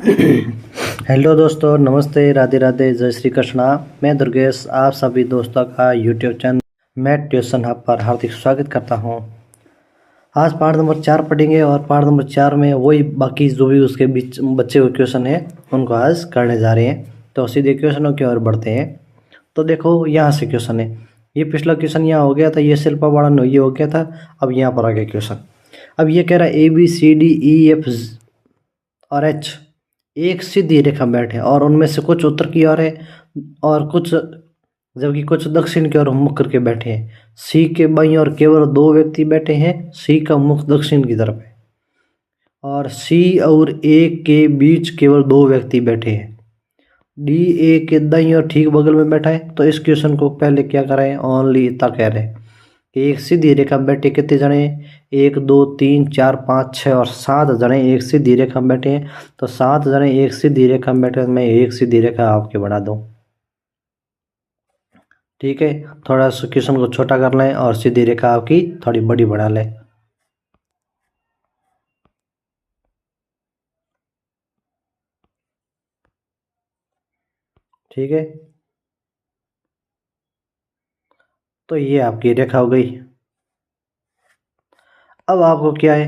Hello दोस्तों, नमस्ते, राधे राधे, जय श्री कृष्णा। मैं दुर्गेश आप सभी दोस्तों का यूट्यूब चैनल मैं ट्यूशन हब पर हार्दिक स्वागत करता हूं। आज पार्ट नंबर 4 पढ़ेंगे और पार्ट नंबर 4 में वही बाकी जो भी उसके बीच बच्चे हुए क्वेश्चन है उनको आज करने जा रहे हैं। तो सीधे क्वेश्चनों की ओर बढ़ते हैं। तो देखो, यहाँ से क्वेश्चन है। ये पिछला क्वेश्चन यहाँ हो गया था, ये शिल्पा वाला ये हो गया था। अब यहाँ पर आ गया क्वेश्चन। अब ये कह रहा है ABCDEF और H एक सीधी रेखा में बैठे और उनमें से कुछ उत्तर की ओर है और कुछ जबकि कुछ दक्षिण की ओर मुख करके बैठे हैं। सी के बाईं ओर केवल 2 व्यक्ति बैठे हैं। सी का मुख दक्षिण की तरफ है और सी और ए के बीच केवल 2 व्यक्ति बैठे हैं। डी ए के दाईं ओर ठीक बगल में बैठा है। तो इस क्वेश्चन को पहले क्या कराएं, ओनली इतना कह रहे हैं कि एक सीधी रेखा में बैठे कितने जने हैं, 1 2 3 4 5 6 और 7 जने एक सीधी रेखा में बैठे हैं। तो 7 जने एक सीधी रेखा में बैठे, मैं एक सीधी रेखा आपके बना दूं। ठीक है, थोड़ा सा क्वेश्चन को छोटा कर लें और सीधी रेखा आपकी थोड़ी बड़ी बना लें। ठीक है, तो ये आपकी रेखा हो गई। अब आपको क्या है,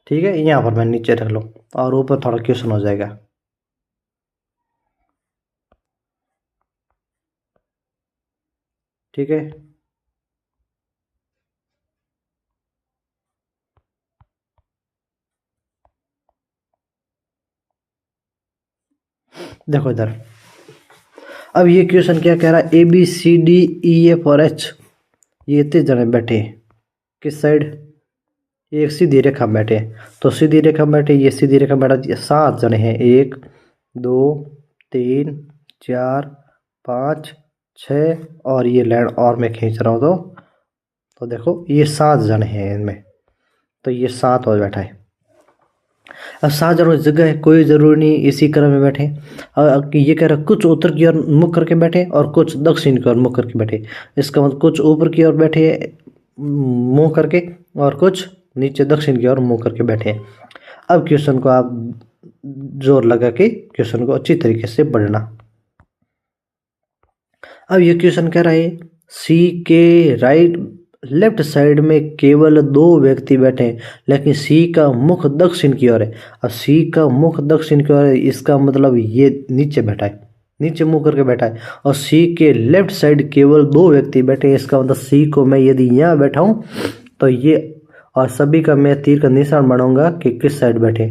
ठीक है, यहाँ पर मैं नीचे रख लूँ और ऊपर थोड़ा क्वेश्चन हो जाएगा। ठीक है, देखो इधर। अब ये क्वेश्चन क्या कह रहा है, ABCDEF और H ये इतने जने बैठे हैं किस साइड, एक सीधी रेखा में बैठे हैं। तो सीधी रेखा में बैठे, ये सीधी रेखा में बैठा 7 जने हैं। 1 2 3 4 5 6 और ये लाइन और मैं खींच रहा हूँ तो देखो ये 7 जने हैं इनमें। तो ये 7 और बैठा है। अब 7 जनों की जगह है, कोई जरूरी नहीं इसी क्रम में बैठे। अब ये कह रहा है कुछ उत्तर की ओर मुख करके बैठे और कुछ दक्षिण की ओर मुख करके बैठे। इसका मतलब कुछ ऊपर की ओर बैठे मुंह करके और कुछ नीचे दक्षिण की ओर मुंह करके बैठे। अब क्वेश्चन को आप जोर लगा के क्वेश्चन को अच्छी तरीके से पढ़ना। अब ये क्वेश्चन कह रहा है सी के लेफ्ट साइड में केवल 2 व्यक्ति बैठे हैं, लेकिन सी का मुख दक्षिण की ओर है। अब सी का मुख दक्षिण की ओर है, इसका मतलब ये नीचे बैठा है, नीचे मुंह करके बैठा है। और सी के लेफ्ट साइड केवल 2 व्यक्ति बैठे हैं, इसका मतलब सी को मैं यदि यहाँ बैठा हूँ तो ये और सभी का मैं तीर का निशान बनाऊंगा कि किस साइड बैठे।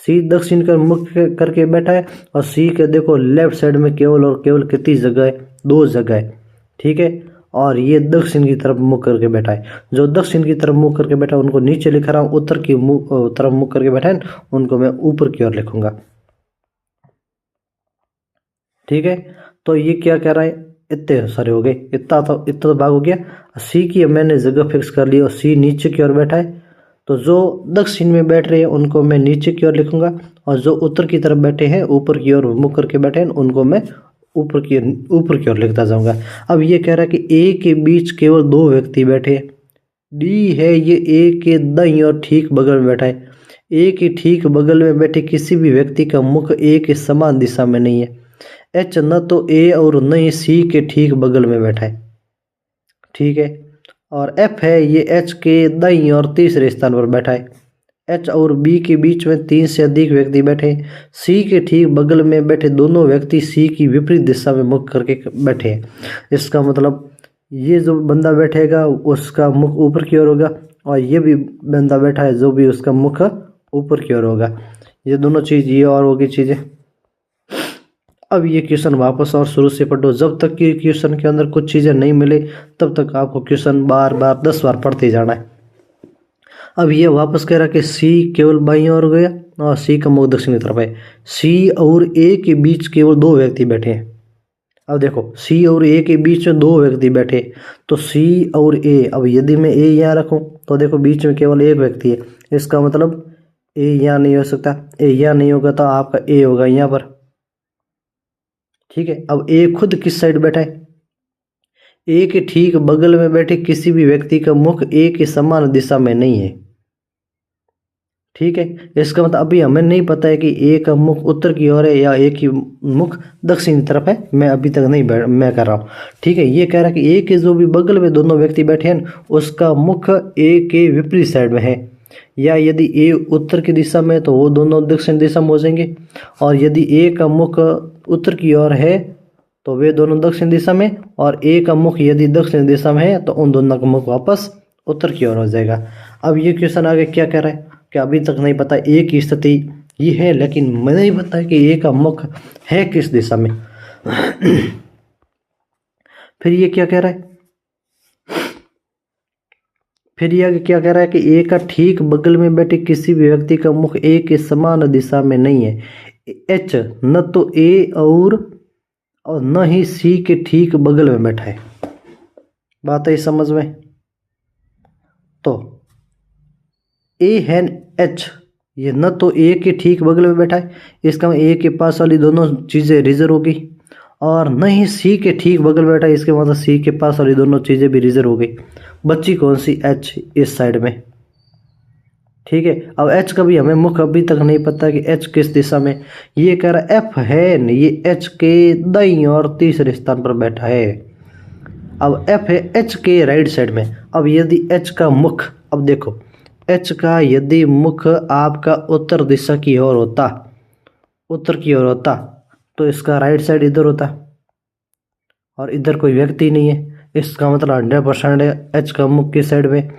सी दक्षिण का मुख करके बैठा है और सी के देखो लेफ्ट साइड में केवल और केवल कितनी जगह है, 2 जगह है। ठीक है, और ये दक्षिण की तरफ मुख करके बैठा है। जो दक्षिण की तरफ मुख करके बैठा है उनको नीचे लिख रहा हूँ, उत्तर की तरफ मुख करके बैठा है उनको मैं ऊपर की ओर लिखूंगा। ठीक है, तो ये क्या कह रहा है, इतने सारे हो गए, इतना तो भाग हो गया। सी की मैंने जगह फिक्स कर ली और सी नीचे की ओर बैठा है। तो जो दक्षिण में बैठ रहे हैं उनको मैं नीचे की ओर लिखूंगा और जो उत्तर की तरफ बैठे हैं ऊपर की ओर मुख करके बैठे हैं उनको मैं ऊपर की ओर लिखता जाऊंगा। अब ये कह रहा है कि ए के बीच केवल 2 व्यक्ति बैठे। डी है ये ए के दाईं ओर ठीक बगल में बैठा है। ए के ठीक बगल में बैठे किसी भी व्यक्ति का मुख ए के समान दिशा में नहीं है। एच न तो ए और न ही सी के ठीक बगल में बैठा है। ठीक है, और एफ है ये एच के दाईं और तीसरे स्थान पर बैठा है। एच और बी के बीच में 3 से अधिक व्यक्ति बैठे। सी के ठीक बगल में बैठे दोनों व्यक्ति सी की विपरीत दिशा में मुख करके बैठे हैं। इसका मतलब ये जो बंदा बैठेगा उसका मुख ऊपर की ओर होगा और ये भी बंदा बैठा है जो भी उसका मुख ऊपर की ओर होगा। ये दोनों चीज़ ये और होगी चीज़ें। अब ये क्वेश्चन वापस और शुरू से पढ़ो, जब तक कि क्वेश्चन के अंदर कुछ चीज़ें नहीं मिले तब तक आपको क्वेश्चन बार बार 10 बार पढ़ते जाना है। अब ये वापस कह रहा कि सी केवल बाईं ओर गया और सी का मुख दक्षिण की तरफ है। सी और ए के बीच केवल 2 व्यक्ति बैठे हैं। अब देखो सी और ए के बीच में 2 व्यक्ति बैठे, तो सी और ए, अब यदि मैं ए यहाँ रखूँ तो देखो बीच में केवल 1 व्यक्ति है। इसका मतलब ए यहाँ नहीं हो सकता, ए यहाँ नहीं होगा तो आपका ए होगा यहाँ पर। ठीक है, अब ए खुद किस साइड बैठा है, ए के ठीक बगल में बैठे किसी भी व्यक्ति का मुख ए के समान दिशा में नहीं है। ठीक है, इसका मतलब अभी हमें नहीं पता है कि ए का मुख उत्तर की ओर है या ए की मुख दक्षिण की तरफ है, मैं अभी तक नहीं मैं कर रहा हूँ। ठीक है, ये कह रहा है कि ए के जो भी बगल में दोनों व्यक्ति बैठे हैं उसका मुख ए के विपरीत साइड में है, या यदि ए उत्तर की दिशा में है तो वो दोनों दक्षिण दिशा में हो जाएंगे, और यदि ए का मुख उत्तर की ओर है तो वे दोनों दक्षिण दिशा में, और ए का मुख यदि दक्षिण दिशा में है तो उन दोनों का मुख वापस उत्तर की ओर हो जाएगा। अब ये क्वेश्चन आगे क्या कह रहा है कि अभी तक नहीं पता ए की स्थिति ये है, लेकिन मुझे नहीं पता कि ए का मुख है किस दिशा में। फिर ये क्या कह रहा है, फिर ये आगे क्या कह रहा है कि ए का ठीक बगल में बैठे किसी भी व्यक्ति का मुख ए के समान दिशा में नहीं है। एच न तो ए और न ही सी के ठीक बगल में बैठा है। बात है समझ में? तो ए है एच, ये न तो ए के ठीक बगल में बैठा है, इसका मतलब ए के पास वाली दोनों चीज़ें रिजर्व होगी, और न ही सी के ठीक बगल में बैठा है, इसके मतलब सी के पास वाली दोनों चीज़ें भी रिजर्व हो गई। बच्ची कौन सी? एच इस साइड में। ठीक है, अब एच का भी हमें मुख अभी तक नहीं पता कि एच किस दिशा में। ये कह रहा एफ है, ये एच के दाईं और तीसरे स्थान पर बैठा है। अब एफ है एच के राइट साइड में। अब यदि एच का मुख, अब देखो एच का यदि मुख आपका उत्तर दिशा की ओर होता, उत्तर की ओर होता, तो इसका राइट साइड इधर होता, और इधर कोई व्यक्ति नहीं है, इसका मतलब 100% है एच का मुख किस साइड में?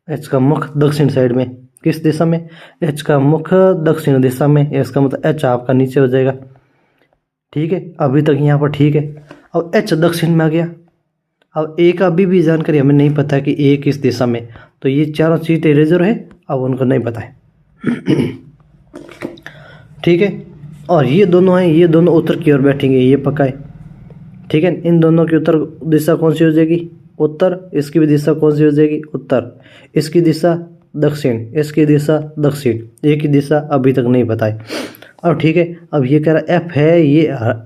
एच का मुख दक्षिण साइड में। किस दिशा में? एच का मुख दक्षिण दिशा में, इसका मतलब एच आपका नीचे हो जाएगा। ठीक है, अभी तक यहाँ पर ठीक है। अब एच दक्षिण में आ गया। अब ए का अभी भी जानकारी हमें नहीं पता कि ए किस दिशा में, तो ये चारों चीज़ें रिजर्व है, अब उनको नहीं पता है। ठीक है, और ये दोनों हैं, ये दोनों उत्तर की ओर बैठेंगे, ये पक्का है। ठीक है, इन दोनों की उत्तर दिशा कौन सी हो जाएगी? उत्तर। इसकी भी दिशा कौन सी हो जाएगी? उत्तर। इसकी दिशा दक्षिण, इसकी दिशा दक्षिण, ए की दिशा अभी तक नहीं पता है। अब ठीक है, अब ये कह रहा है एफ है, ये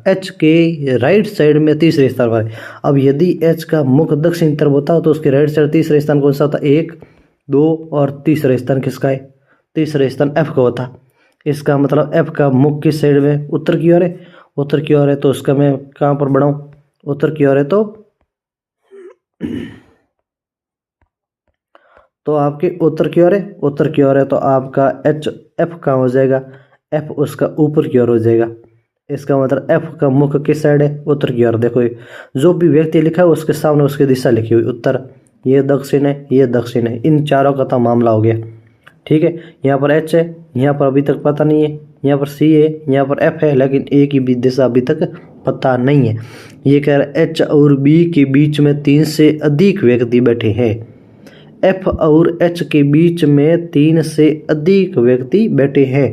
एच के राइट साइड में तीसरे स्थान पर है। अब यदि एच का मुख दक्षिण तरफ होता तो उसके राइट साइड तीसरा स्थान कौन सा होता? 1, 2 और तीसरा स्थान किसका है? तीसरा स्थान एफ का होता। इसका मतलब एफ का मुख किस साइड में? उत्तर की ओर है। उत्तर की ओर है तो उसका मैं कहाँ पर बढ़ाऊँ? उत्तर की ओर है तो आपके उत्तर की ओर है, उत्तर की ओर है तो आपका एच एफ कहाँ हो जाएगा? एफ उसका ऊपर की ओर हो जाएगा। इसका मतलब एफ का मुख किस साइड है? उत्तर की ओर। देखो जो भी व्यक्ति लिखा है उसके सामने उसकी दिशा लिखी हुई उत्तर, ये दक्षिण है, ये दक्षिण है, इन चारों का तो मामला हो गया। ठीक है, यहाँ पर एच है, यहाँ पर अभी तक पता नहीं है, यहाँ पर सी है, यहाँ पर एफ है, लेकिन ए की भी दिशा अभी तक पता नहीं है। ये कह रहा है एच और बी के बीच में 3 से अधिक व्यक्ति बैठे हैं। एफ और एच के बीच में 3 से अधिक व्यक्ति बैठे हैं,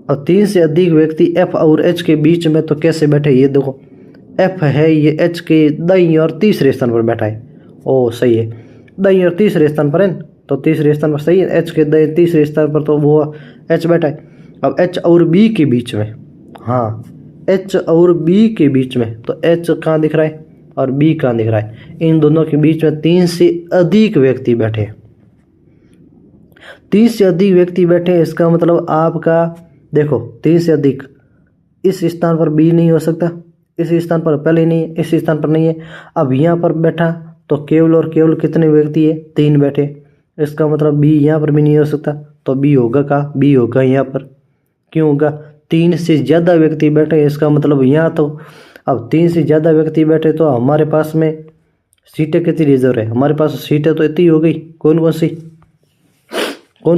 और 3 से अधिक व्यक्ति एफ और एच के बीच में तो कैसे बैठे? ये देखो एफ है, ये एच के दाईं और तीसरे स्थान पर बैठा है। ओ सही है, दाईं और तीसरे स्थान पर है, तो तीसरे स्थान पर सही है, एच के दाईं तीसरे स्थान पर तो वो एच बैठा है। अब एच और बी के बीच में, हाँ एच और बी के बीच में, तो एच कहाँ दिख रहा है और बी कहाँ दिख रहा है? इन दोनों के बीच में 3 से अधिक व्यक्ति बैठे, 30 से अधिक व्यक्ति बैठे। इसका मतलब आपका देखो 30 से अधिक, इस स्थान पर बी नहीं हो सकता, इस स्थान पर पहले नहीं है, इस स्थान पर नहीं है। अब यहाँ पर बैठा तो केवल और केवल कितने व्यक्ति है? 3 बैठे। इसका मतलब बी यहाँ पर भी नहीं हो सकता, तो बी होगा कहाँ? बी होगा यहाँ पर। क्यों होगा? 3 से ज़्यादा व्यक्ति बैठे, इसका मतलब यहाँ तो अब 3 से ज़्यादा व्यक्ति बैठे तो हमारे पास में सीटें कितनी रिजर्व है? हमारे पास सीटें तो इतनी हो गई। कौन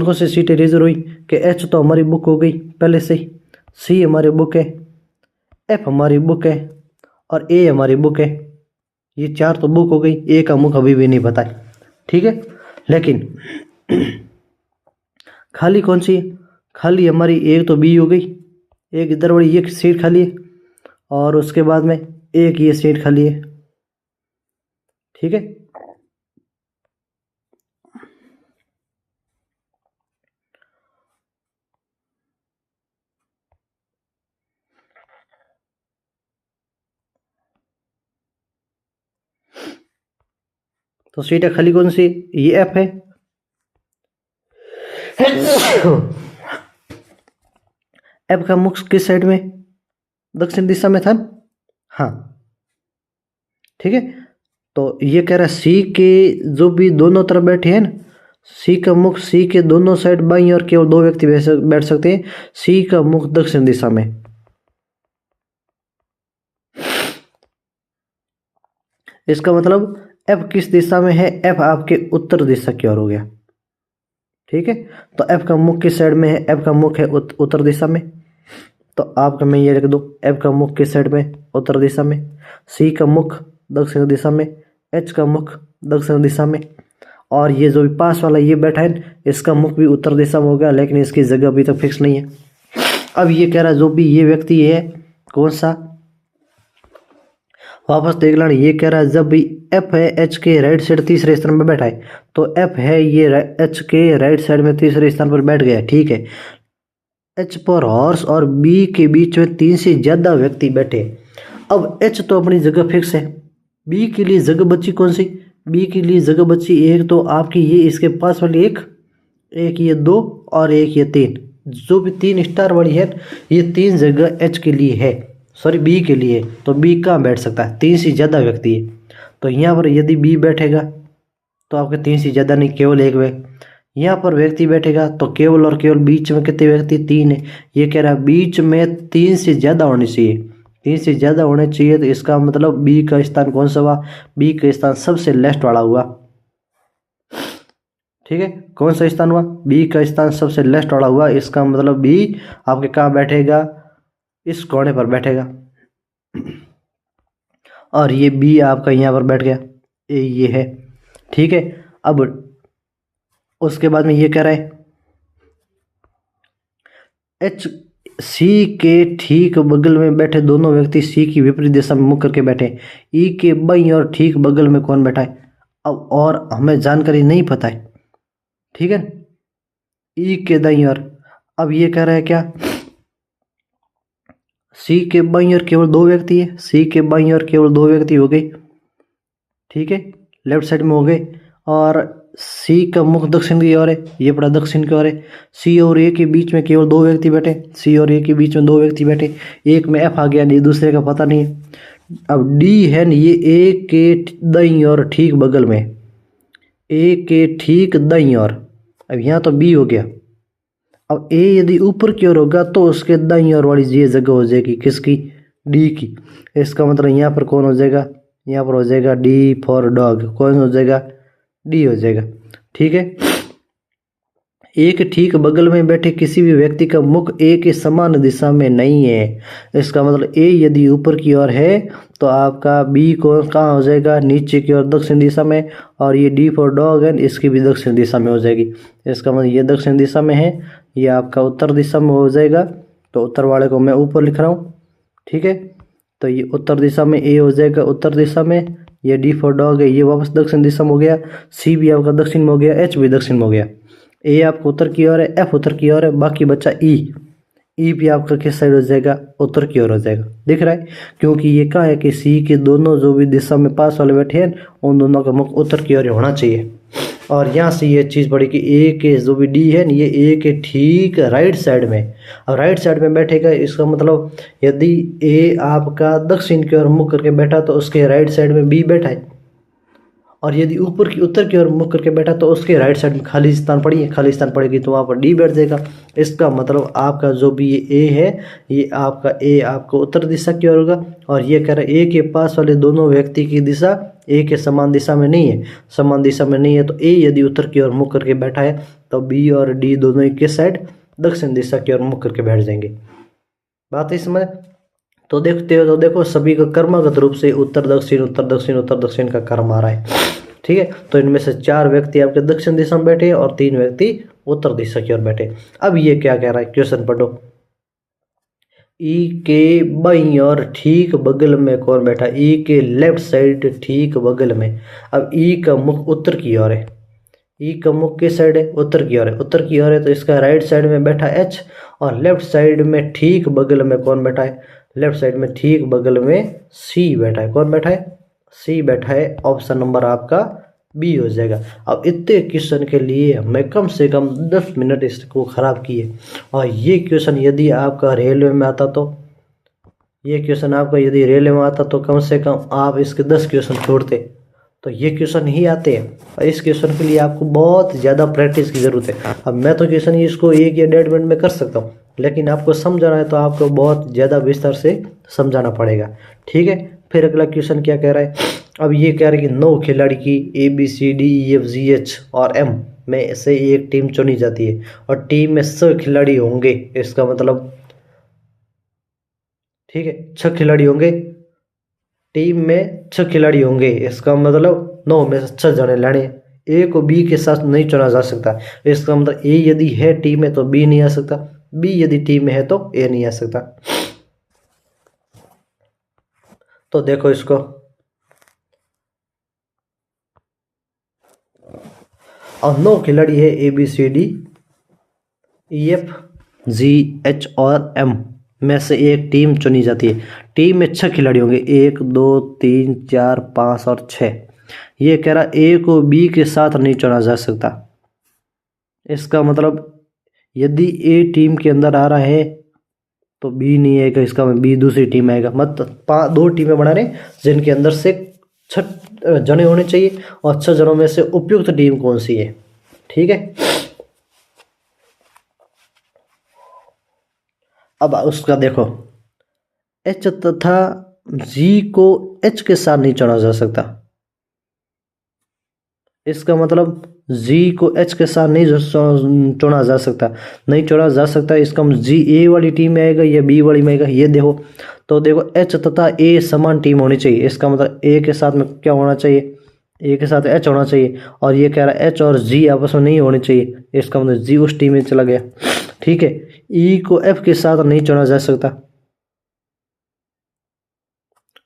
कौन सी सीटें रिजर्व हुई? कि एच तो हमारी बुक हो गई पहले से ही, सी हमारी बुक है, एफ हमारी बुक है, और ए हमारी बुक है। ये 4 तो बुक हो गई, ए का मुख अभी भी नहीं पता है। ठीक है, लेकिन खाली कौन सी? खाली हमारी एक तो बी हो गई, एक इधर वाली एक सीट खाली है, और उसके बाद में एक ये सीट खाली है। ठीक है, तो सीटें खाली कौन सी? ये एफ है, एफ का मुख किस साइड में, दक्षिण दिशा में था। हाँ ठीक है, तो ये कह रहा है सी के जो भी दोनों तरफ बैठे हैं ना, सी का मुख, सी के दोनों साइड बाईं और केवल 2 व्यक्ति बैठ सकते हैं। सी का मुख दक्षिण दिशा में, इसका मतलब एफ किस दिशा में है, एफ आपके उत्तर दिशा की ओर हो गया। ठीक है, तो एफ का मुख किस साइड में है, एफ का मुख है उत्तर दिशा में। तो आपका मैं ये लिख दूं, एफ का मुख किस साइड में, उत्तर दिशा में। सी का मुख दक्षिण दिशा में, एच का मुख दक्षिण दिशा में, और ये जो भी पास वाला ये बैठा है इसका मुख भी उत्तर दिशा में हो गया, लेकिन इसकी जगह अभी तक फिक्स नहीं है। अब ये कह रहा है जो भी ये व्यक्ति है कौन सा, वापस देख लेना, ये कह रहा है जब भी एफ है एच के राइट साइड तीसरे स्थान पर बैठा है, तो एफ है ये एच के राइट साइड में तीसरे स्थान पर बैठ गया। ठीक है, एच पर हॉर्स और बी के बीच में 3 से ज्यादा व्यक्ति बैठे। अब एच तो अपनी जगह फिक्स है, बी के लिए जगह बची कौन सी, बी के लिए जगह बची एक तो आपकी ये इसके पास वाली एक ये 2 और एक ये 3, जो भी 3 स्टार वाली है ये 3 जगह एच के लिए है, सॉरी बी के लिए। तो बी कहाँ बैठ सकता है, 3 से ज़्यादा व्यक्ति है, तो यहाँ पर यदि बी बैठेगा तो आपके 3 से ज़्यादा नहीं, केवल एक व्यक्ति यहाँ पर व्यक्ति बैठेगा, तो केवल और केवल बीच में कितने व्यक्ति, 3 है। ये कह रहा है बीच में 3 से ज़्यादा होनी चाहिए, 3 से ज़्यादा होने चाहिए, तो इसका मतलब बी का स्थान कौन सा हुआ, बी का स्थान सबसे लेफ्ट वाला हुआ। ठीक है, कौन सा स्थान हुआ, बी का स्थान सबसे लेफ्ट वाला हुआ, इसका मतलब बी आपके कहाँ बैठेगा, इस कोने पर बैठेगा, और ये बी आपका यहाँ पर बैठ गया, ये है। ठीक है, अब उसके बाद में ये कह रहा है एच सी के ठीक बगल में बैठे दोनों व्यक्ति सी की विपरीत दिशा में मुख करके बैठे। ई के बाईं और ठीक बगल में कौन बैठा है, अब और हमें जानकारी नहीं पता है। ठीक है, ई के दाईं ओर, अब ये कह रहा है क्या, सी के बाईं ओर केवल 2 व्यक्ति है, सी के बाईं ओर केवल 2 व्यक्ति हो गए। ठीक है, लेफ्ट साइड में हो गए, और सी का मुख दक्षिण की ओर है, ये पड़ा दक्षिण की ओर है। सी और ए के बीच में केवल 2 व्यक्ति बैठे, सी और ए के बीच में 2 व्यक्ति बैठे, एक में एफ आ गया, नहीं दूसरे का पता नहीं है। अब डी है न, ये ए के दाईं ओर ठीक बगल में, ए के ठीक दाईं ओर, अब यहाँ तो बी हो गया। अब ए यदि ऊपर की ओर होगा तो उसके दाईं ओर वाली ये जगह हो जाएगी किसकी, डी की। इसका मतलब यहाँ पर कौन हो जाएगा, यहाँ पर हो जाएगा डी फॉर डॉग, कौन हो जाएगा, डी हो जाएगा। ठीक है, एक ठीक बगल में बैठे किसी भी व्यक्ति का मुख ए के समान दिशा में नहीं है, इसका मतलब ए यदि ऊपर की ओर है तो आपका बी को कहाँ हो जाएगा, नीचे की ओर दक्षिण दिशा में, और ये डी फॉर डॉग है इसकी भी दक्षिण दिशा में हो जाएगी। इसका मतलब ये दक्षिण दिशा में है, ये आपका उत्तर दिशा में हो जाएगा, तो उत्तर वाले को मैं ऊपर लिख रहा हूँ। ठीक है, तो ये उत्तर दिशा में ए हो जाएगा उत्तर दिशा में, ये डी फॉर डॉग है ये वापस दक्षिण दिशा में हो गया, सी भी आपका दक्षिण में हो गया, एच भी दक्षिण में हो गया, ए आपका उत्तर की ओर है, एफ उत्तर की ओर है, बाकी बचा ई, ई भी आपका किस साइड हो जाएगा, उत्तर की ओर हो जाएगा। दिख रहा है, क्योंकि ये कहा है कि सी के दोनों जो भी दिशा में पास वाले बैठे हैं उन दोनों का मुख उत्तर की ओर होना चाहिए। और यहाँ से ये चीज़ पड़ी कि ए के जो भी डी है ये ए के ठीक राइट साइड में, अब राइट साइड में बैठेगा, इसका मतलब यदि ए आपका दक्षिण की ओर मुख करके बैठा तो उसके राइट साइड में बी बैठा है, और यदि ऊपर की उत्तर की ओर मुख करके बैठा तो उसके राइट साइड में खाली स्थान पड़ी है, खाली स्थान पड़ेगी तो वहाँ पर डी बैठ जाएगा। इसका मतलब आपका जो भी ये ए है ये आपका ए आपको उत्तर दिशा की ओर होगा, और ये कह रहा है ए के पास वाले दोनों व्यक्ति की दिशा ए के समान दिशा में नहीं है, समान दिशा में नहीं है, तो ए यदि उत्तर की ओर मुख करके बैठा है तो बी और डी दोनों ही किस साइड, दक्षिण दिशा की ओर मुख करके बैठ जाएंगे। बात इसमें तो देखते हो, तो देखो सभी का कर्मगत रूप से उत्तर दक्षिण उत्तर दक्षिण उत्तर दक्षिण का कर्म आ रहा है। ठीक है, तो इनमें से 4 व्यक्ति आपके दक्षिण दिशा में बैठे और 3 व्यक्ति उत्तर दिशा की ओर बैठे। अब ये क्या कह रहा है, क्वेश्चन पढ़ो, ई के बाईं और ठीक बगल में कौन बैठा, ई के लेफ्ट साइड ठीक बगल में। अब ई का मुख उत्तर की ओर है, ई का मुख किस साइड है, उत्तर की ओर है, उत्तर की ओर है तो इसका राइट साइड में बैठा एच, और लेफ्ट साइड में ठीक बगल में कौन बैठा है, लेफ्ट साइड में ठीक बगल में सी बैठा है, कौन बैठा है, सी बैठा है। ऑप्शन नंबर आपका बी हो जाएगा। अब इतने क्वेश्चन के लिए मैं कम से कम 10 मिनट इसको ख़राब किए। और ये क्वेश्चन यदि आपका रेलवे में आता तो कम से कम आप इसके 10 क्वेश्चन छोड़ते, तो ये क्वेश्चन ही आते हैं। और इस क्वेश्चन के लिए आपको बहुत ज़्यादा प्रैक्टिस की ज़रूरत है। अब मैं तो क्वेश्चन इसको 1 या 1.5 मिनट में कर सकता हूँ, लेकिन आपको समझाना है तो आपको बहुत ज़्यादा विस्तार से समझाना पड़ेगा। ठीक है, फिर अगला क्वेश्चन क्या कह रहा है। अब ये कह रहा है कि 9 खिलाड़ी की ABCDEFGH और M में से एक टीम चुनी जाती है और टीम में 6 खिलाड़ी होंगे। इसका मतलब ठीक है 6 खिलाड़ी होंगे, टीम में 6 खिलाड़ी होंगे। इसका मतलब 9 में से 6 जने लड़े, ए को बी के साथ नहीं चुना जा सकता। इसका मतलब ए यदि है टीम में तो बी नहीं आ सकता, बी यदि टीम में है तो ए नहीं आ सकता। तो देखो इसको, और 9 खिलाड़ी है ABCDEFGH और M में से एक टीम चुनी जाती है। टीम में 6 खिलाड़ी होंगे, 1 2 3 4 5 और 6। ये कह रहा ए को बी के साथ नहीं चुना जा सकता। इसका मतलब यदि ए टीम के अंदर आ रहा है तो बी नहीं आएगा, इसका बी दूसरी टीम आएगा। मतलब 2 टीमें बना रहे जिनके अंदर से 6 जने होने चाहिए और 6 जनों में से उपयुक्त टीम कौन सी है। ठीक है, अब उसका देखो H तथा G को H के साथ नहीं चुना जा सकता। इसका मतलब G को H के साथ नहीं चुना जा सकता, इसका मतलब G A वाली टीम में आएगा या B वाली में आएगा, ये देखो। तो देखो H तथा A समान टीम होनी चाहिए। इसका मतलब A के साथ में क्या होना चाहिए, ए के साथ H होना चाहिए। और ये कह रहा है H और G आपस में नहीं होने चाहिए, इसका मतलब G उस टीम में चला गया। ठीक है, E को F के साथ नहीं चुना जा सकता,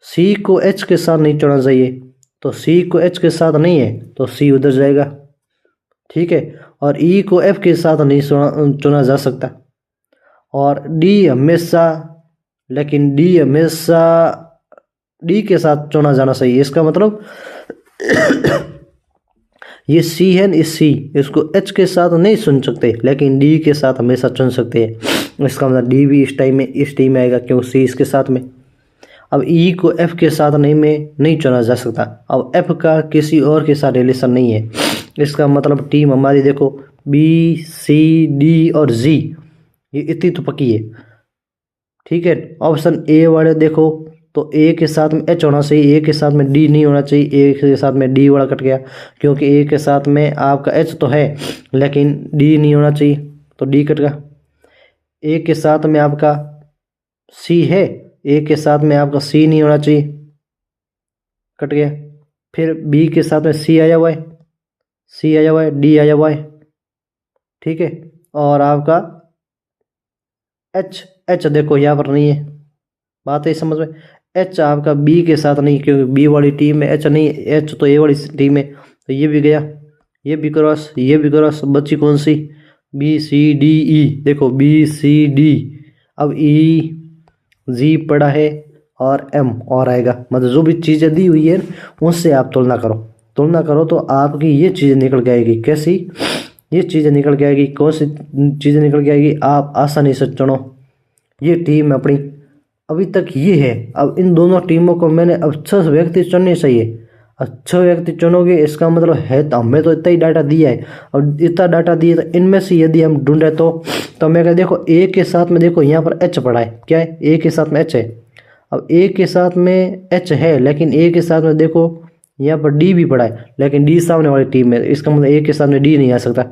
C को H के साथ नहीं चुना चाहिए, तो C को H के साथ नहीं है तो C उधर जाएगा। ठीक है, और E को F के साथ नहीं चुना जा सकता। और D हमेशा D के साथ चुना जाना चाहिए। इसका मतलब ये C है, इस C इसको H के साथ नहीं चुन सकते, लेकिन D के साथ हमेशा चुन सकते हैं। इसका मतलब D भी इस टीम में आएगा क्यों C इसके साथ में। अब E को F के साथ नहीं चुना जा सकता। अब F का किसी और के साथ रिलेशन नहीं है। इसका मतलब टीम हमारी देखो B C D और G, ये इतनी तो पक्की है। ठीक है, ऑप्शन ए वाले देखो तो ए के साथ में H होना चाहिए, ए के साथ में D नहीं होना चाहिए, ए के साथ में D वाला कट गया, क्योंकि ए के साथ में आपका H तो है लेकिन D नहीं होना चाहिए तो D कट गया। ए के साथ में आपका C है, ए के साथ में आपका C नहीं होना चाहिए, कट गया। फिर B के साथ में C आया हुआ है, D आया हुआ है। ठीक है, और आपका H देखो यहाँ पर नहीं है, बात है समझ में। H आपका B के साथ नहीं, क्योंकि B वाली टीम में H नहीं, H तो A वाली टीम में, तो ये भी गया, ये भी क्रॉस, बच्ची कौन सी BCDE, देखो BCD। अब E G पड़ा है और M और आएगा, मतलब जो भी चीज़ें दी हुई है उनसे आप तुलना करो तो आपकी ये चीज़ें निकल के आएगी। कैसी ये चीज़ें निकल के आएगी, कौन सी चीज़ें निकल के आएगी, आप आसानी से चुनो। ये टीम अपनी अभी तक ये है। अब इन दोनों टीमों को मैंने अब 6 व्यक्ति चुनने चाहिए। अब 6 व्यक्ति चुनोगे, इसका मतलब है तो हमें तो इतना ही डाटा दिया है, और इतना डाटा दिया तो इनमें से यदि हम ढूंढे तो मैं कह देखो ए के साथ में देखो यहाँ पर H पड़ा है, क्या है, ए के साथ में H है। अब ए के साथ में H है, लेकिन ए के साथ में देखो यहाँ पर D भी पड़ा है, लेकिन D सामने वाली टीम में, इसका मतलब ए के साथ में D नहीं आ सकता।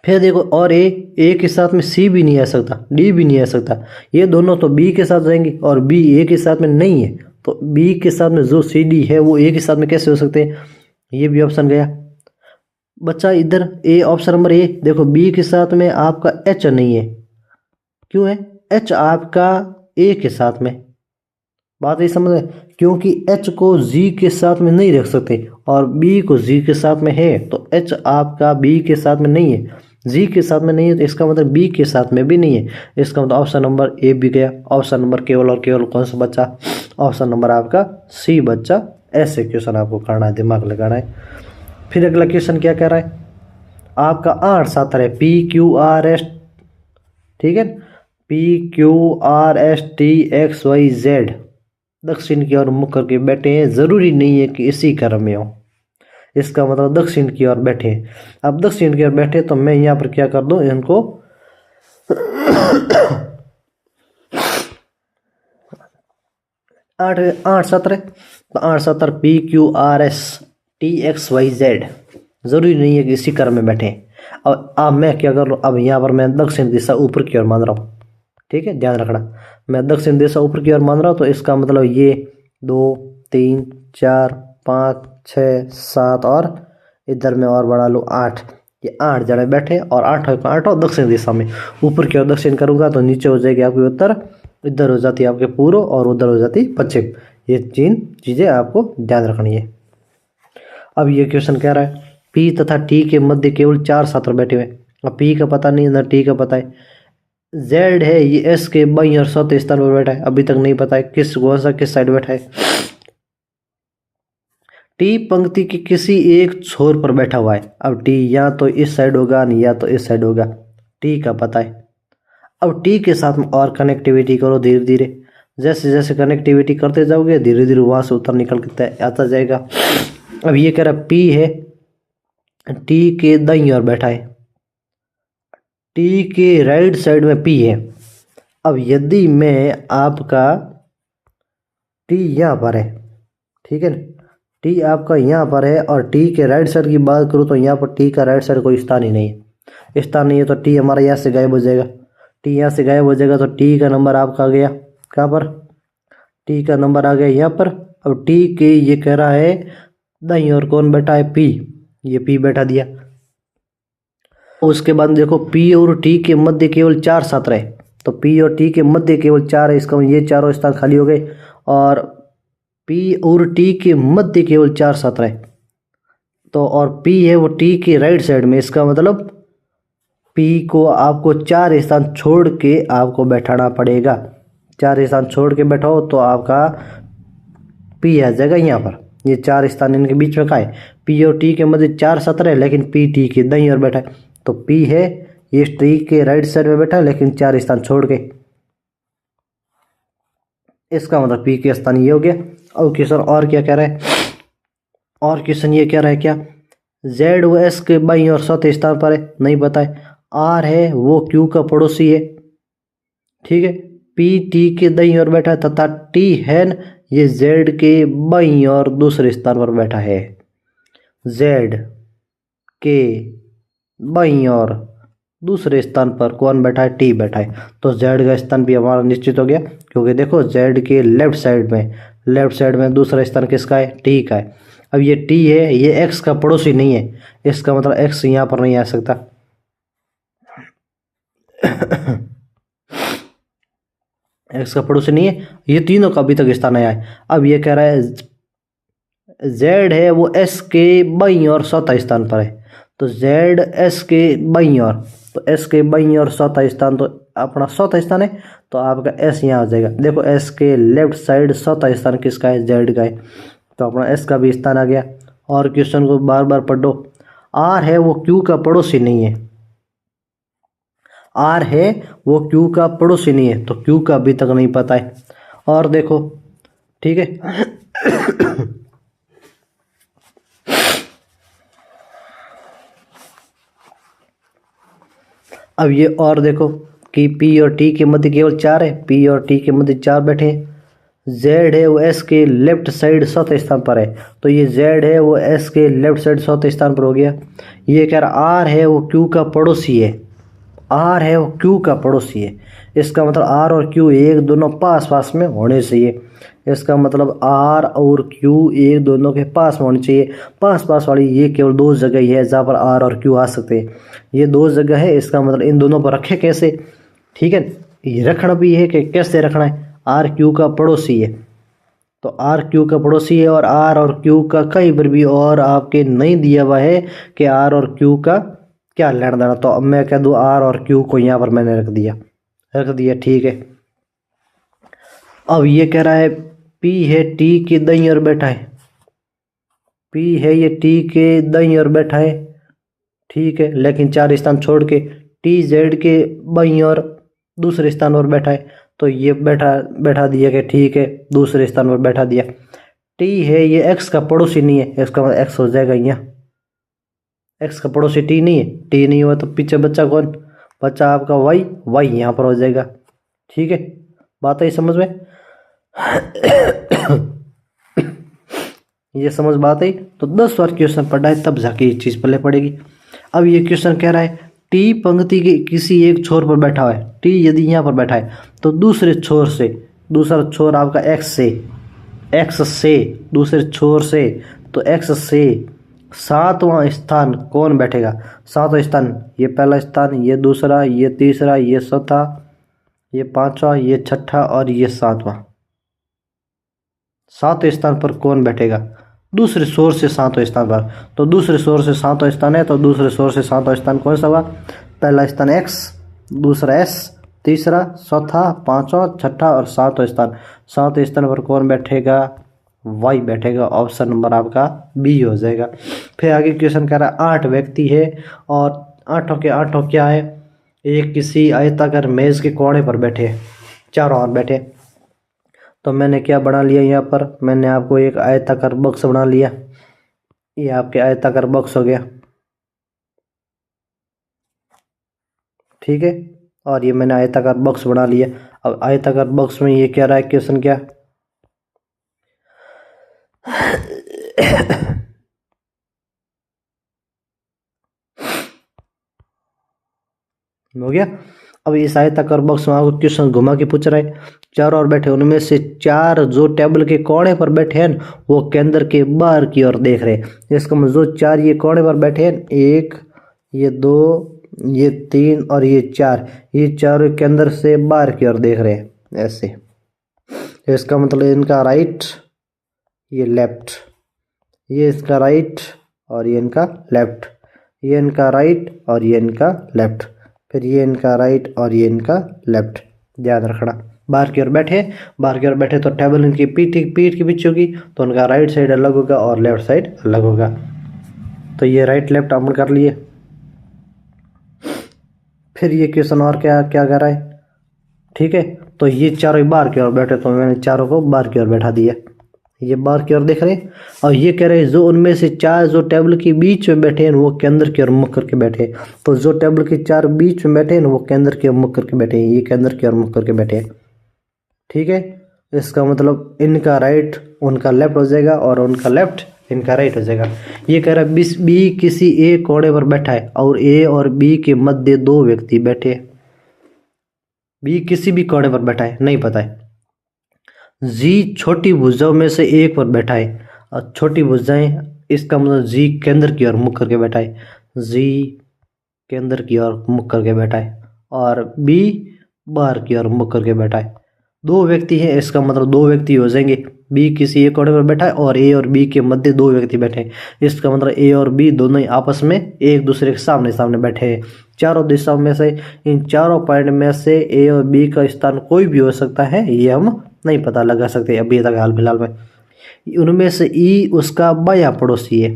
फिर देखो और ए के साथ में C भी नहीं आ सकता, D भी नहीं आ सकता, ये दोनों तो B के साथ जाएंगे और B A के साथ में नहीं है, तो B के साथ में जो CD है वो A के साथ में कैसे हो सकते हैं, ये भी ऑप्शन गया बच्चा इधर। ए ऑप्शन नंबर ए देखो, B के साथ में आपका H नहीं है, क्यों है, H आपका A के साथ में, बात ये समझ में, क्योंकि H को G के साथ में नहीं रख सकते और B को G के साथ में है, तो H आपका B के साथ में नहीं है, G के साथ में नहीं है, तो इसका मतलब B के साथ में भी नहीं है। इसका मतलब ऑप्शन नंबर ए भी गया। ऑप्शन नंबर केवल और केवल कौन सा बच्चा, ऑप्शन नंबर आपका C बच्चा ऐसे क्वेश्चन आपको करना है, दिमाग लगाना है। फिर अगला क्वेश्चन क्या कह रहा है, आपका 8 7 है पी क्यू आर एस, ठीक है, P Q R S T X Y Z दक्षिण की ओर मुख करके बैठे हैं, जरूरी नहीं है कि इसी क्रम में हो, इसका मतलब दक्षिण की ओर बैठे हैं। अब दक्षिण की ओर बैठे तो मैं यहाँ पर क्या कर दूं, इनको 8 17, तो 8 17 P Q R S T X Y Z, जरूरी नहीं है कि इसी क्रम में बैठे। अब मैं क्या कर लूँ, अब यहाँ पर मैं दक्षिण दिशा ऊपर की ओर मान रहा हूँ, ठीक है, ध्यान रखना, मैं दक्षिण दिशा ऊपर की ओर मान रहा हूँ, तो इसका मतलब ये 2 3 4 5 6 7 और इधर में और बढ़ा लूँ 8, ये 8 जने बैठे और 8 दक्षिण दिशा में, ऊपर की ओर दक्षिण करूँगा तो नीचे हो जाएगी आपकी उत्तर, इधर हो जाती है आपके पूर्व और उधर हो जाती पश्चिम। ये 3 चीज़ें आपको ध्यान रखनी है। अब ये क्वेश्चन कह रहा है पी तथा टी के मध्य केवल 4 छात्र बैठे हुए, अब पी का पता नहीं, ना टी का पता है, जेड है ये एस के बाईं और चौथे स्थान पर बैठा है, अभी तक नहीं पता है किस कौन सा किस साइड बैठा है। टी पंक्ति के किसी एक छोर पर बैठा हुआ है, अब टी या तो इस साइड होगा या तो इस साइड होगा, टी का पता है। अब टी के साथ में और कनेक्टिविटी करो धीरे धीरे, जैसे जैसे कनेक्टिविटी करते जाओगे धीरे धीरे वहां से उत्तर निकल के आता जाएगा। अब ये कह रहा पी है टी के दाईं ओर बैठा है, टी के राइट साइड में पी है। अब यदि मैं आपका टी यहाँ पर है, ठीक है, टी आपका यहाँ पर है और टी के राइट साइड की बात करूँ तो यहाँ पर टी का राइट साइड कोई स्थान ही नहीं है, स्थान नहीं है तो टी हमारा यहाँ से गायब हो जाएगा, टी यहाँ से गायब हो जाएगा तो टी का नंबर आपका आ गया कहाँ पर, टी का नंबर आ गया यहाँ पर। अब टी के ये कह रहा है दाईं ओर कौन बैठा है, पी, ये पी बैठा दिया। उसके बाद देखो पी और टी के मध्य केवल 4 छात्र है, तो पी और टी के मध्य केवल 4 है, इसका ये चारों स्थान खाली हो गए, और पी और टी के मध्य केवल 4 छात्र है, तो और पी है वो टी के राइट साइड में, इसका मतलब पी को आपको 4 स्थान छोड़ के आपको बैठाना पड़ेगा, 4 स्थान छोड़ के बैठाओ तो आपका पी आ जाएगा यहाँ पर। ये 4 स्थान इनके बीच में का है, पी और टी के मध्य 4 छात्र है लेकिन पी टी के दाईं ओर बैठा है, तो पी है ये टी के राइट साइड में बैठा है लेकिन 4 स्थान छोड़ के, इसका मतलब पी के स्थान ये हो गया। और क्वेश्चन और क्या कह रहा है, और क्वेश्चन ये कह रहा है क्या, जेड व एस के बाईं और चौथे स्थान पर है, नहीं पता है, आर है वो क्यू का पड़ोसी है, ठीक है, पी टी के दाईं ओर बैठा है तथा टी है ये जेड के बाईं और दूसरे स्थान पर बैठा है, जेड के बाईं और दूसरे स्थान पर कौन बैठा है, टी बैठा है, तो जेड का स्थान भी हमारा निश्चित हो गया, क्योंकि देखो जेड के लेफ्ट साइड में दूसरा स्थान किसका है, टी का है। अब ये टी है ये एक्स का पड़ोसी नहीं है, इसका मतलब एक्स यहाँ पर नहीं आ सकता एक्स का पड़ोसी नहीं है, ये तीनों का अभी तक स्थान आया है। अब ये कह रहा है जेड है वो एस के बाईं और चौथा स्थान पर है, तो जेड एस के बाईं और, तो एस के बाईं और चौथा स्थान तो अपना चौथा स्थान है, तो आपका एस यहाँ आ जाएगा। देखो एस के लेफ्ट साइड चौथा स्थान किसका है, जेड का है, तो अपना एस का भी स्थान आ गया। और क्वेश्चन को बार बार पढ़ो, आर है वो क्यू का पड़ोसी नहीं है, आर है वो क्यू का पड़ोसी नहीं है, तो क्यू का अभी तक नहीं पता है। और देखो ठीक है अब ये और देखो कि पी और टी के मध्य केवल 4 है, पी और टी के मध्य 4 बैठे हैं, जेड है वो एस के लेफ्ट साइड चौथे स्थान पर है, तो ये जेड है वो एस के लेफ्ट साइड चौथे स्थान पर हो गया। ये कह रहा आर है वो क्यू का पड़ोसी है, आर है वो क्यू का पड़ोसी है, इसका मतलब आर और क्यू एक दोनों पास पास में होने चाहिए, इसका मतलब आर और क्यू एक दोनों के पास में होनी चाहिए। पास पास वाली ये केवल 2 जगह ही है जहाँ पर आर और क्यू आ सकते हैं, ये 2 जगह है, इसका मतलब इन दोनों पर रखे कैसे, ठीक है, ये रखना भी है कि कैसे रखना है, आर क्यू का पड़ोसी है, तो आर क्यू का पड़ोसी है, और क्यू का कहीं पर भी और आपके नहीं दिया हुआ है कि आर और क्यू का क्या लेना देना, तो अब मैं कह दूँ आर और क्यू को यहाँ पर मैंने रख दिया, ठीक है। अब ये कह रहा है पी है टी के दाईं ओर बैठा है, पी है ये टी के दाईं ओर बैठा है, ठीक है, लेकिन 4 स्थान छोड़ के टी जेड के बाईं ओर दूसरे स्थान पर बैठा है, तो ये बैठा दिया कि ठीक है, दूसरे स्थान पर बैठा दिया। टी है ये एक्स का पड़ोसी नहीं है, इसका मतलब एक्स हो जाएगा यहाँ, एक्स का पड़ोसी टी नहीं है, टी नहीं हुआ तो पीछे बच्चा कौन, बच्चा आपका वाई, वाई यहाँ पर हो जाएगा, ठीक है, बात है समझ में। ये समझ बात है। तो 10 बार क्वेश्चन पढ़ा है तब जाके ये चीज पल्ले पड़ेगी। अब ये क्वेश्चन कह रहा है टी पंक्ति के किसी एक छोर पर बैठा हुआ है, टी यदि यहाँ पर बैठा है तो दूसरे छोर से, दूसरा छोर आपका एक्स से दूसरे छोर से, तो एक्स से 7वां स्थान कौन बैठेगा, 7वां स्थान, ये पहला स्थान, ये दूसरा, ये तीसरा, ये चौथा, ये 5वां, ये छठा और ये 7वां, 7वें स्थान पर कौन बैठेगा, दूसरे सोर से 7वें स्थान पर। तो दूसरे सोर से 7वां स्थान है, तो दूसरे सोर से 7वां स्थान कौन सा हुआ, पहला स्थान एक्स, दूसरा एस, तीसरा, चौथा, 5वां, छठा और 7वां स्थान, 7वें स्थान पर कौन बैठेगा, वाई बैठेगा। ऑप्शन नंबर आपका बी हो जाएगा। फिर आगे क्वेश्चन कह रहा है 8 व्यक्ति है और 8 के 8 क्या है, एक किसी आयताकार मेज के कोने पर बैठे, चारों ओर बैठे। तो मैंने क्या बना लिया, यहाँ पर मैंने आपको एक आयताकार बॉक्स बना लिया, ये आपके आयताकार बॉक्स हो गया, ठीक है, और ये मैंने आयताकार बॉक्स बना लिया। अब आयताकार बॉक्स में ये क्या रहा है क्वेश्चन, क्या हो गया। अब इस आयताकार बॉक्स में आपको क्वेश्चन घुमा के पूछ रहा है, चारों ओर बैठे उनमें से 4 जो टेबल के कोने पर बैठे हैं वो केंद्र के बाहर की ओर देख रहे हैं। इसका मतलब जो 4 ये कोने पर बैठे हैं, 1, ये 2, ये 3 और ये 4, ये चारों केंद्र से बाहर की ओर देख रहे हैं ऐसे। इसका मतलब इनका राइट, ये लेफ्ट, ये इसका राइट और ये इनका लेफ्ट, ये इनका राइट और ये इनका लेफ्ट, फिर ये इनका राइट और ये इनका लेफ्ट, ध्यान रखना। बाहर की ओर बैठे, बाहर की ओर बैठे तो टेबल इनकी पीठ के पीछे होगी, तो उनका राइट साइड अलग होगा और लेफ्ट साइड अलग होगा। तो ये राइट लेफ्ट अपन कर लिए। फिर ये क्वेश्चन और क्या क्या कर रहा है, ठीक है, तो ये चारों बाहर की ओर बैठे, तो मैंने चारों को बाहर की ओर बैठा दिया, ये बाहर की ओर देख रहे हैं। और ये कह रहे हैं जो उनमें से 4 जो टेबल के बीच में बैठे हैं वो केंद्र की ओर मुख करके बैठे, तो जो टेबल के 4 बीच में बैठे हैं वो केंद्र की ओर मुख करके बैठे हैं, ये केंद्र की ओर मुख करके बैठे हैं, ठीक है। इसका मतलब इनका राइट उनका लेफ्ट हो जाएगा और उनका लेफ्ट इनका राइट हो जाएगा। ये कह रहा है बी किसी एक कोने पर बैठा है और ए और बी के मध्य 2 व्यक्ति बैठे हैं। बी किसी भी कोने पर बैठा है, नहीं पता है। जी छोटी भुजाओं में से एक पर बैठा है, और छोटी भुजाएं, इसका मतलब जी केंद्र की ओर मुख करके बैठा है, जी केंद्र की ओर मुख करके बैठा है, और बी बाहर की ओर मुख करके बैठा है। 2 व्यक्ति हैं, इसका मतलब 2 व्यक्ति हो जाएंगे। बी किसी एक कोने पर बैठा है और ए और बी के मध्य 2 व्यक्ति बैठे हैं, इसका मतलब ए और बी दोनों ही आपस में एक दूसरे के सामने सामने बैठे हैं। चारों दिशाओं में से इन चारों पॉइंट में से ए और बी का स्थान कोई भी हो सकता है, ये हम नहीं पता लगा सकते अभी तक हाल फिलहाल में। उनमें से ई उसका बायां पड़ोसी है।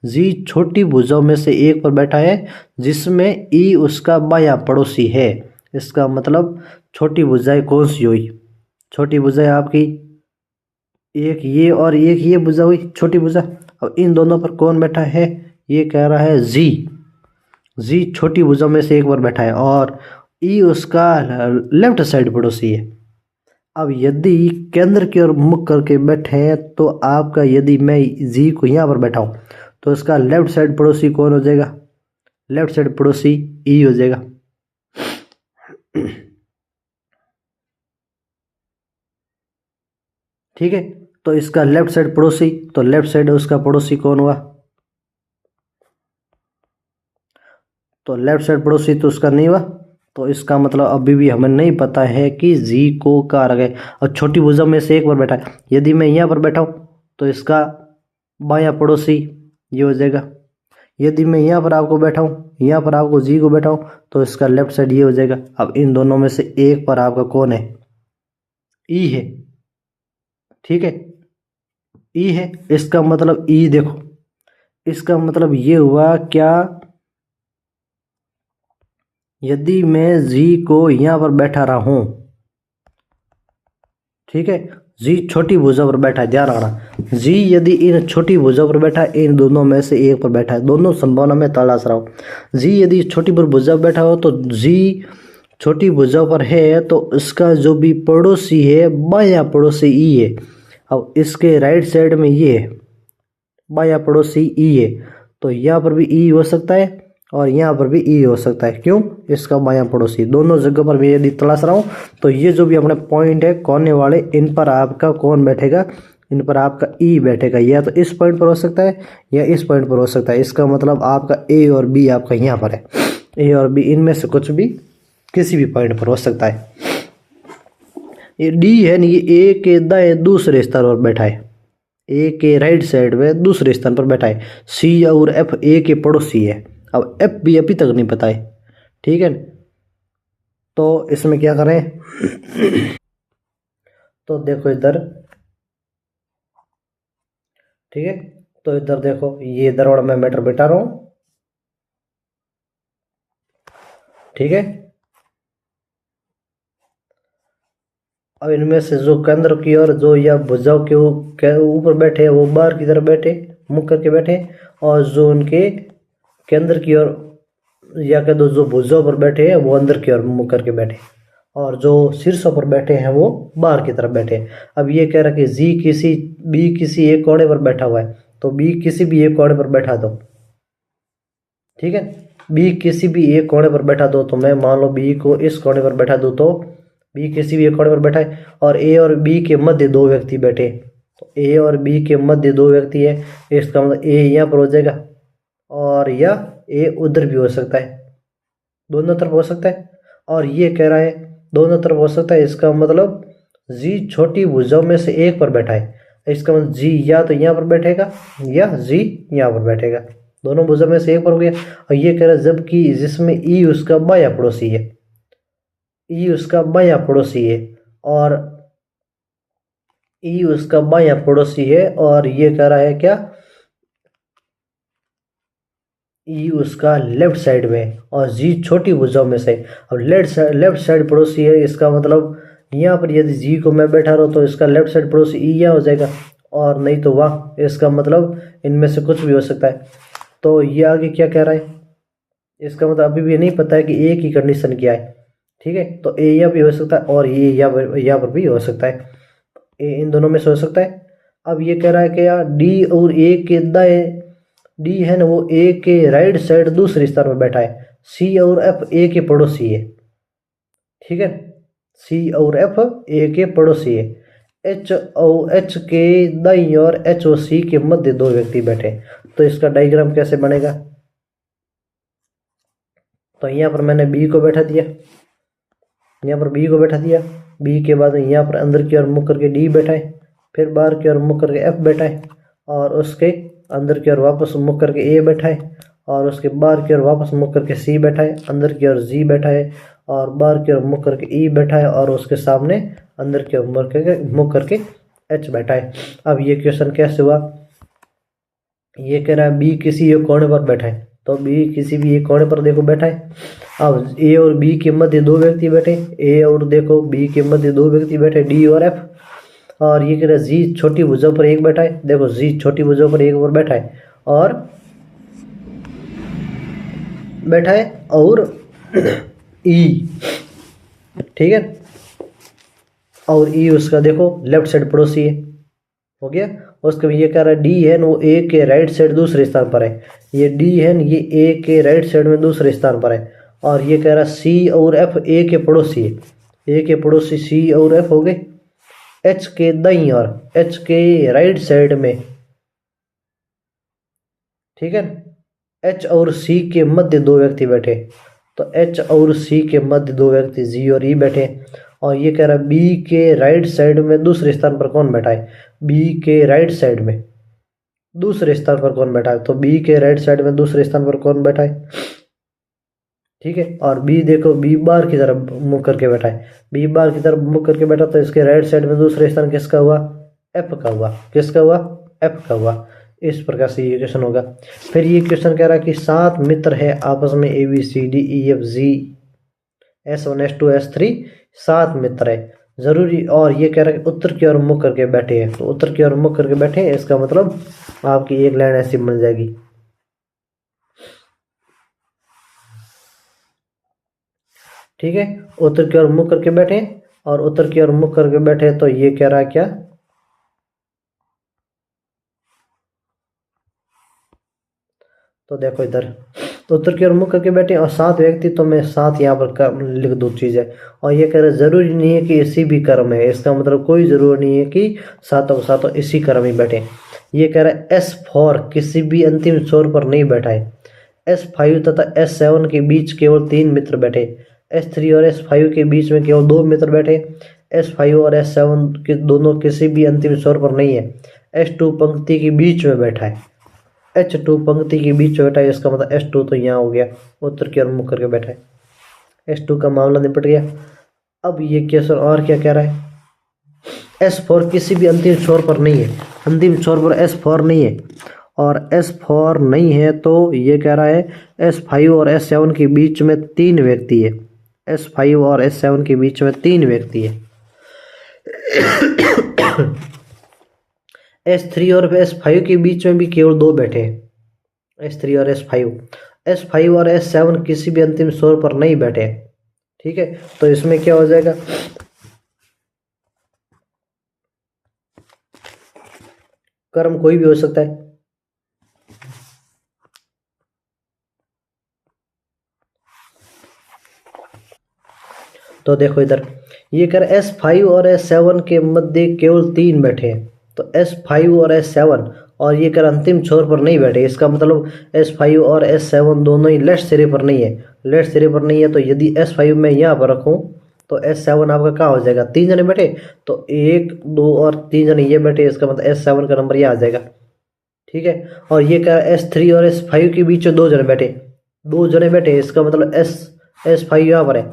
जी छोटी भुजाओं में से एक पर बैठा है जिसमें ई उसका बायां पड़ोसी है। इसका मतलब छोटी भुजाएं कौन सी हुई, छोटी भुजाएं आपकी एक ये और एक ये भुजा हुई छोटी भुजा। अब इन दोनों पर कौन बैठा है, ये कह रहा है जी छोटी भुजाओं में से एक पर बैठा है और ई उसका लेफ्ट साइड पड़ोसी है। अब यदि केंद्र की ओर मुख करके बैठे हैं तो आपका, यदि मैं जी को यहाँ पर बैठा हूँ तो इसका लेफ्ट साइड पड़ोसी कौन हो जाएगा, लेफ्ट साइड पड़ोसी ई हो जाएगा। ठीक है, तो इसका लेफ्ट साइड पड़ोसी, तो लेफ्ट साइड उसका पड़ोसी कौन हुआ, तो लेफ्ट साइड पड़ोसी तो उसका नहीं हुआ, तो इसका मतलब अभी भी हमें नहीं पता है कि जी को कहाँ रखे। और छोटी भुजा में से एक पर बैठा है, यदि मैं यहाँ पर बैठा हूँ तो इसका बायां पड़ोसी ये हो जाएगा। यदि मैं यहाँ पर आपको बैठा हूँ, यहाँ पर आपको जी को बैठा हूँ तो इसका लेफ्ट साइड ये हो जाएगा। अब इन दोनों में से एक पर आपका कौन है, ई है, ठीक है, ई है। इसका मतलब ई देखो, इसका मतलब ये हुआ क्या, यदि मैं जी को यहाँ पर बैठा रहा हूँ, ठीक है, जी छोटी भुजा पर बैठा है, ध्यान रखना, जी यदि इन छोटी भुजा पर बैठा है, इन दोनों में से एक पर बैठा है, दोनों संभावना में तलाश रहा हूँ। जी यदि छोटी पर भुजा पर बैठा हो तो जी छोटी भुजा पर है, तो इसका जो भी पड़ोसी है बायां पड़ोसी ई है। अब इसके राइट साइड में ये है, बायां पड़ोसी ई है, तो यहाँ पर भी ई हो सकता है और यहाँ पर भी ई हो सकता है। क्यों, इसका बायां पड़ोसी, दोनों जगह पर मैं यदि तलाश रहा हूँ तो ये जो भी अपने पॉइंट है कोने वाले, इन पर आपका कौन बैठेगा, इन पर आपका ई बैठेगा। या तो इस पॉइंट पर हो सकता है या इस पॉइंट पर हो सकता है। इसका मतलब आपका ए और बी आपका यहाँ पर है, ए और बी इनमें से कुछ भी किसी भी पॉइंट पर हो सकता है। ये डी है ये ए के दाएं दूसरे स्थान पर बैठा है, ए के राइट साइड में दूसरे स्थान पर बैठा है। सी और एफ ए के पड़ोसी है। अब एफ भी अभी तक नहीं पता है, ठीक है। तो इसमें क्या करें तो देखो इधर, ठीक है, तो इधर देखो ये दरवाजा में मैटर बैठा रहा हूं, ठीक है। अब इनमें से जो केंद्र की ओर जो या भुजाओं के ऊपर बैठे वो बाहर की तरफ बैठे, मुख करके बैठे, और जो उनके केंद्र की ओर या कह दो जो भुजाओं पर बैठे हैं वो अंदर की ओर मुख करके बैठे, और जो शीर्षों पर बैठे हैं वो बाहर की तरफ बैठे। अब ये कह रहा कि जी किसी बी किसी एक कोने पर बैठा हुआ है, तो बी किसी भी एक कोने पर बैठा दो, ठीक है। बी किसी भी एक कोने पर बैठा दो, तो मैं मान लो बी को इस कोने पर बैठा दो, तो बी किसी भी एक कोने पर बैठा है, और ए और बी के मध्य दो व्यक्ति बैठे, तो ए और बी के मध्य दो व्यक्ति है, इसका मतलब ए यहाँ पर हो जाएगा और या ए उधर भी हो सकता है, दोनों तरफ हो सकता है। और ये कह रहा है दोनों तरफ हो सकता है, इसका मतलब जी छोटी भुजाओं में से एक पर बैठा है, इसका मतलब जी या तो यहाँ पर बैठेगा या जी यहाँ पर बैठेगा, दोनों भुजा में से एक पर हो गया। और ये कह रहा है जबकि जिसमें ई उसका बायां पड़ोसी है, ई उसका बायां पड़ोसी है, और ई उसका बायां पड़ोसी है, और ये कह रहा है क्या, ई उसका लेफ्ट साइड में और जी छोटी भुजाओं में से। अब लेफ्ट साइड पड़ोसी है, इसका मतलब यहाँ पर यदि जी को मैं बैठा रहा तो इसका लेफ्ट साइड पड़ोसी ई यहाँ हो जाएगा, और नहीं तो वाह, इसका मतलब इनमें से कुछ भी हो सकता है। तो ये आगे क्या कह रहा है, इसका मतलब अभी भी नहीं पता है कि ए की कंडीशन क्या है, ठीक है। तो ए यहाँ भी हो सकता है और ये यहाँ पर भी हो सकता है, ए इन दोनों में से हो सकता है। अब ये कह रहा है कि यार डी और ए के दाएं, डी है ना वो ए के राइट साइड दूसरे स्थान पर बैठा है, सी और एफ ए के पड़ोसी है, ठीक है। सी और एफ ए के पड़ोसी है। एच के दाईं और एच और सी के मध्य दो व्यक्ति बैठे, तो इसका डायग्राम कैसे बनेगा, तो यहाँ पर मैंने बी को बैठा दिया, यहाँ पर बी को बैठा दिया, बी के बाद यहाँ पर अंदर की ओर मुख करके डी बैठा है, फिर बाहर की ओर मुख करके एफ बैठा है, और उसके अंदर की ओर वापस मुख करके ए बैठा है, और उसके बाहर की ओर वापस मुख करके सी बैठा है, अंदर की ओर जी बैठा है, और बाहर की ओर मुख करके ई बैठा है, और उसके सामने अंदर की ओर मुख करके एच बैठा है। अब ये क्वेश्चन कैसे हुआ, ये कह रहा है बी किसी एक कोने पर बैठा है, तो बी किसी भी एक कोने पर देखो बैठा है। अब ए और बी के मध्य दो व्यक्ति बैठे, ए और देखो बी के मध्य दो व्यक्ति बैठे, डी और एफ। और ये कह रहा है जी छोटी भुजा पर एक बैठा है, देखो जी छोटी भुजा पर एक और बैठा है, और बैठा है, और ई, ठीक है, और ई उसका देखो लेफ्ट साइड पड़ोसी है, हो गया। उसके बाद ये कह रहा है डी है वो ए के राइट साइड दूसरे स्थान पर है, ये डी है ये ए के राइट साइड में दूसरे स्थान पर है। और ये कह रहा है सी और एफ ए के पड़ोसी है, ए के पड़ोसी सी और एफ हो गए। एच के दाईं और एच के राइट साइड में, ठीक है, एच और सी के मध्य दो व्यक्ति बैठे, तो एच और सी के मध्य दो व्यक्ति जी और ई बैठे। और ये कह रहा है बी के राइट साइड में दूसरे स्थान पर कौन बैठा है, बी के राइट साइड में दूसरे स्थान पर कौन बैठा है, तो बी के राइट साइड में दूसरे स्थान पर कौन बैठा है, ठीक है। और बी देखो बी बार की तरफ मुख करके बैठा है, बी बार की तरफ मुख करके बैठा, तो इसके राइट साइड में दूसरे स्थान किसका हुआ, एफ का हुआ, किसका हुआ, एफ का हुआ। इस प्रकार से ये क्वेश्चन होगा। फिर ये क्वेश्चन कह रहा है कि 7 मित्र है आपस में ABCDEFG S1 S2 S3 7 मित्र है जरूरी, और ये कह रहा है कि उत्तर की ओर मुख करके बैठे हैं। तो उत्तर की ओर मुख करके बैठे हैं, इसका मतलब आपकी एक लाइन ऐसी बन जाएगी। ठीक है, उत्तर की ओर मुख करके बैठे हैं, और उत्तर की ओर मुख करके बैठे हैं, तो ये कह रहा है क्या, तो देखो इधर, तो उत्तर की ओर मुख करके बैठे और 7 व्यक्ति, तो मैं 7 यहाँ पर लिख दूँ चीज़ें। और ये कह रहे जरूरी नहीं है कि इसी भी क्रम है, इसका मतलब कोई जरूरी नहीं है कि सातों के सातों इसी क्रम में बैठे। ये कह रहा है S4 किसी भी अंतिम छोर पर नहीं बैठा है। S5 तथा S7 के बीच केवल 3 मित्र बैठे। S3 और S5 के बीच में केवल 2 मित्र बैठे। S5 और S7 के दोनों किसी भी अंतिम छोर पर नहीं है। S2 पंक्ति के बीच में बैठा है। H2 पंक्ति के बीच में बैठा है, इसका मतलब S2 तो यहाँ हो गया, उत्तर की ओर मुख करके बैठा है। S2 का मामला निपट गया। अब ये क्वेश्चन और क्या कह रहा है, S4 किसी भी अंतिम छोर पर नहीं है, अंतिम छोर पर S4 नहीं है, और S4 नहीं है तो ये कह रहा है S5 और S7 के बीच में 3 व्यक्ति है। S5 और S7 के बीच में 3 व्यक्ति है। S3 और S5 के बीच में भी केवल 2 बैठे हैं। S3 और S5 और S7 किसी भी अंतिम छोर पर नहीं बैठे। ठीक है, तो इसमें क्या हो जाएगा, क्रम कोई भी हो सकता है। तो देखो इधर, ये कर S5 और S7 के मध्य केवल 3 बैठे हैं। तो S5 और S7 और ये कर अंतिम छोर पर नहीं बैठे, इसका मतलब S5 और S7 दोनों ही लेफ्ट सिरे पर नहीं है। लेफ्ट सिरे पर नहीं है, तो यदि S5 मैं यहाँ पर रखूँ तो S7 आपका कहाँ हो जाएगा, 3 जने बैठे, तो 1 2 और 3 जने ये बैठे, इसका मतलब S7 का नंबर यहाँ आ जाएगा। ठीक है, और ये क्या S3 और S5 के बीच में 2 जने बैठे, 2 जने बैठे, इसका मतलब S5 यहाँ पर है,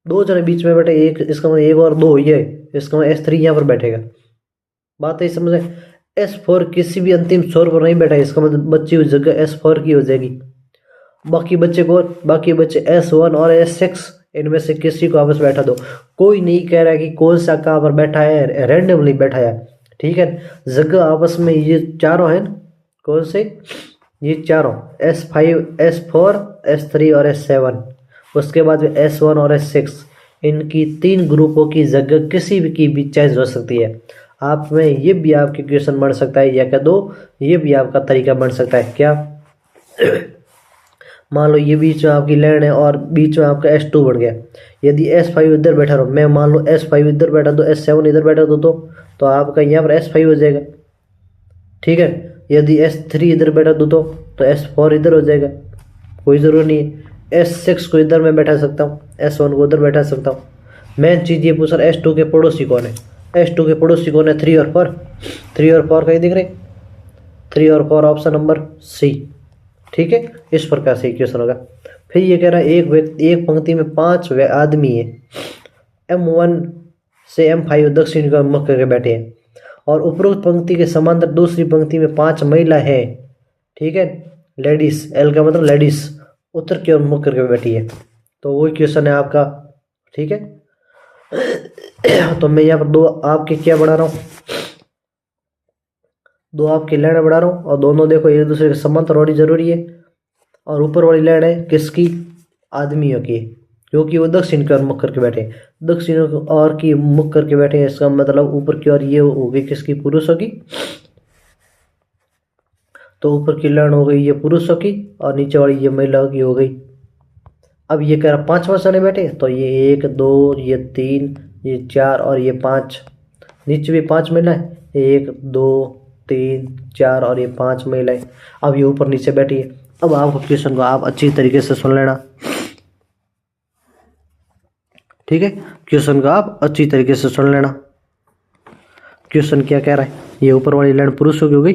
2 जने बीच में बैठे, एक, इसका मतलब 1 और 2 ये, इसका मतलब S3 यहाँ पर बैठेगा। बात है समझ में। S4 किसी भी अंतिम छोर पर नहीं बैठा है, इसका मतलब बची हुई जगह S4 की हो जाएगी। बाकी बच्चे S1 और S6, इनमें से किसी को आपस में बैठा दो। कोई नहीं कह रहा है कि कौन सा कहाँ पर बैठा है, रैंडमली बैठा है। ठीक है, जगह आपस में ये चारों हैं, कौन से, ये चारों S5 S4 S3 और S7, उसके बाद S1 और S6, इनकी 3 ग्रुपों की जगह किसी भी की भी चेंज हो सकती है। आप में ये भी आपके क्वेश्चन बन सकता है, या कह दो ये भी आपका तरीका बन सकता है। क्या, मान लो ये बीच में आपकी लैंड है और बीच में आपका S2 बन गया। यदि S5 इधर बैठा रहो, मैं मान लो S5 इधर बैठा तो S7 इधर बैठा तो आपका यहाँ पर S5 हो जाएगा। ठीक है, यदि S3 इधर बैठा तो S4 इधर हो जाएगा, कोई ज़रूरी नहीं है। S6 को इधर मैं बैठा सकता हूँ, S1 को उधर बैठा सकता हूँ। मेन चीज़ ये पूछ रहा है S2 के पड़ोसी कौन है। S2 के पड़ोसी कौन है, 3 और 4, 3 और 4 कहीं दिख रहे, 3 और 4 ऑप्शन नंबर C। ठीक है, इस प्रकार से क्वेश्चन होगा। फिर ये कह रहा है एक पंक्ति में 5 आदमी है, M1 से M5 दक्षिण का मुख करके बैठे हैं, और उपरोक्त पंक्ति के समांतर दूसरी पंक्ति में 5 महिला है। ठीक है, लेडीज, L का मतलब लेडीज, उत्तर की ओर मुख करके बैठी है। तो वही क्वेश्चन है आपका। ठीक है, तो मैं यहाँ पर 2 आपके क्या बढ़ा रहा हूँ, 2 आपकी लाइन बढ़ा रहा हूँ, और दोनों देखो एक दूसरे के समांतर होनी जरूरी है। और ऊपर वाली लाइन है किसकी, आदमियों की, क्योंकि वो दक्षिण की ओर मुख करके बैठे, दक्षिण और की मुख करके बैठे, इसका मतलब ऊपर की ओर ये हो गई किसकी, पुरुषों की। तो ऊपर की लाइन हो गई ये पुरुषों की, और नीचे वाली ये महिलाओं की हो गई। अब ये कह रहा 5 जने बैठे, तो ये 1 2 ये 3 ये 4 और ये 5, नीचे भी 5 महिलाएं, 1 2 3 4 और ये 5 महिलाएं। अब ये ऊपर नीचे बैठी है। अब आपको क्वेश्चन को आप अच्छी तरीके से सुन लेना। ठीक है, क्वेश्चन को आप अच्छी तरीके से सुन लेना। क्वेश्चन क्या कह रहा है, ये ऊपर वाली लाइन पुरुषों की हो गई।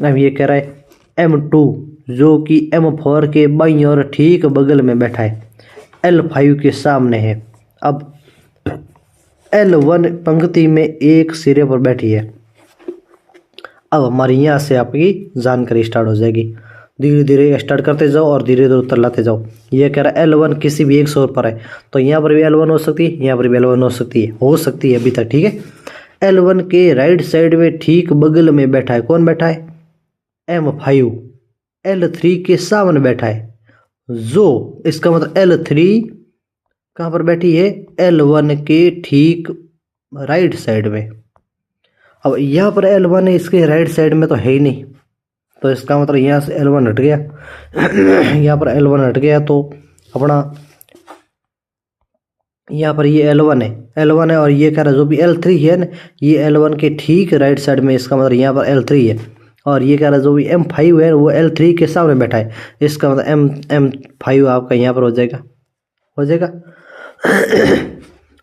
अब ये कह रहा है M2 जो कि M4 के बाईं ओर ठीक बगल में बैठा है, L5 के सामने है। अब L1 पंक्ति में एक सिरे पर बैठी है। अब हमारे यहाँ से आपकी जानकारी स्टार्ट हो जाएगी। धीरे धीरे स्टार्ट करते जाओ और धीरे धीरे उत्तर लाते जाओ। ये कह रहा है L1 किसी भी एक छोर पर है, तो यहाँ पर भी L1 हो सकती है, यहाँ पर भी L1 हो सकती है अभी तक, ठीक है। L1 के राइट साइड में ठीक बगल में बैठा है, कौन बैठा है? M5 L3 के सामने बैठा है, जो इसका मतलब L3 कहाँ पर बैठी है? L1 के ठीक राइट साइड में। अब यहाँ पर L1 है, इसके राइट साइड में तो है ही नहीं, तो इसका मतलब यहाँ से L1 हट गया। यहाँ पर L1 हट गया तो अपना यहाँ पर ये L1 है और ये कह रहा है जो भी L3 है ना, ये L1 के ठीक राइट साइड में, इसका मतलब यहाँ पर L3 है। और ये कह रहा है जो भी M5 है वो L3 के सामने बैठा है, इसका मतलब M5 आपका यहाँ पर हो जाएगा।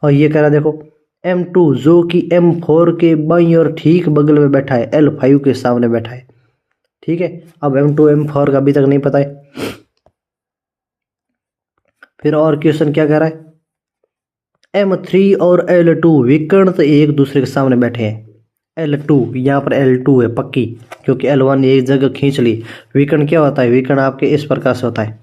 और ये कह रहा है देखो M2 जो कि M4 के बाईं ओर ठीक बगल में बैठा है, L5 के सामने बैठा है, ठीक है। अब M2 M4 का अभी तक नहीं पता है। फिर और क्वेश्चन क्या कह रहा है? M3 और L2 विकर्ण एक दूसरे के सामने बैठे हैं। L2 यहाँ पर L2 है पक्की, क्योंकि L1 एक जगह खींच ली। विकर्ण क्या होता है? विकर्ण आपके इस प्रकार से होता है,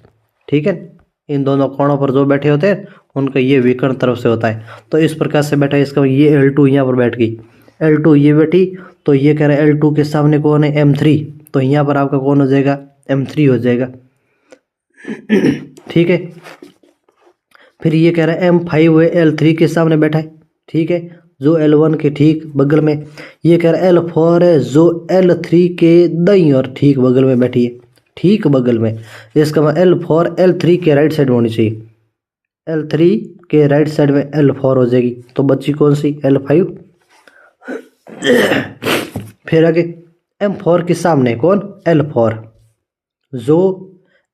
ठीक है। इन दोनों कोणों पर जो बैठे होते हैं उनका ये विकर्ण तरफ से होता है, तो इस प्रकार से बैठा है। इसका ये L2 यहाँ पर बैठ गई, L2 ये बैठी, तो ये कह रहा है L2 के सामने कौन है? M3, तो यहाँ पर आपका कौन हो जाएगा? M3 हो जाएगा, ठीक है। फिर ये कह रहा है M5 है L3 के सामने बैठा है, ठीक है, जो L1 के ठीक बगल में। ये कह रहा है L4 है जो L3 के दाईं ओर ठीक बगल में बैठी है, ठीक बगल में। इसका मतलब L4 L3 के राइट साइड में होनी चाहिए, L3 के राइट साइड में L4 हो जाएगी, तो बच्ची कौन सी? L5। फिर आगे M4 के सामने कौन? L4 जो